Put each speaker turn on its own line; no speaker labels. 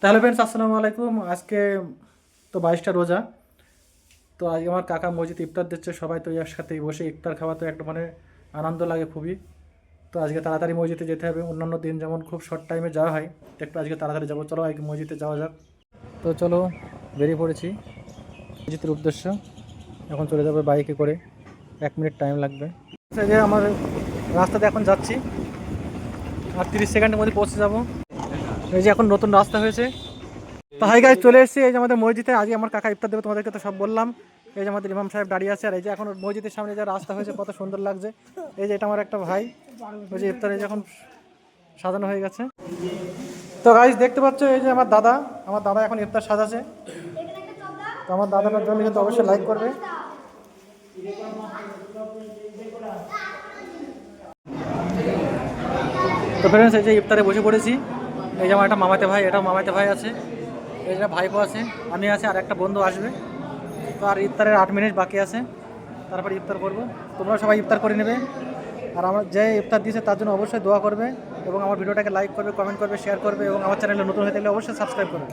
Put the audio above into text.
তাহলে ফ্রেন্ডস আসসালামু আলাইকুম। আজকে তো 22টা রোজা। তো আজকে আমার কাকা মসজিদ ইফতার দিচ্ছে, সবাই তো একসাথে বসে ইফতার খাওয়া তো একটা আনন্দ লাগে খুবই। তো আজকে তাড়াতাড়ি মসজিদে যেতে হবে, অন্যান্য দিন যেমন খুব শর্ট টাইমে যাওয়া হয়, তো একটু আজকে তাড়াতাড়ি যাবো। চলো আজকে মসজিদে যাওয়া যাক। তো চলো বেরিয়ে পড়েছি মসজিদের উদ্দেশ্য। এখন চলে যাবে বাইকে করে, 1 মিনিট টাইম লাগবে। এই যে আমার রাস্তাতে এখন যাচ্ছি, আর 30 সেকেন্ডের মধ্যে পৌঁছে যাবো। এই যে এখন নতুন রাস্তা হয়েছে। তো হাই গাইস, চলে এসেছি এই যে আমাদের মসজিদে। আজকে আমার কাকা ইফতার দেবে, তোমাদেরকে তো সব বললাম। এই যে আমাদের ইমাম সাহেব দাঁড়িয়ে আছে, আর এই যে এখন মসজিদের সামনে যে রাস্তা হয়েছে কত সুন্দর লাগছে। এই যে এটা আমার একটা ভাই, ওই যে ইফতারে যখন সাজানো হয়ে গেছে। তো গাইস দেখতে পাচ্ছ, এই যে আমার দাদা এখন ইফতার সাজাচ্ছে। তো আমার দাদাটার জন্য কিন্তু অবশ্যই লাইক করবে। তো ফ্রেন্ডস, এই যে ইফতারে বসে পড়েছি। এই যে আমার একটা মামাতে ভাই, এটা মামাতে ভাই আছে, এই যে ভাইপো আছে, আমি আছে, আর একটা বন্ধু আসবে। তো আর ইফতারের 8 মিনিট বাকি আছে, তারপর ইফতার করবো। তোমরা সবাই ইফতার করে নেবে, আর আমার যে ইফতার দিয়েছে তার জন্য অবশ্যই দোয়া করবে, এবং আমার ভিডিওটাকে লাইক করবে, কমেন্ট করবে, শেয়ার করবে, এবং আমার চ্যানেলে নতুন হয়ে থাকলে অবশ্যই সাবস্ক্রাইব করবে।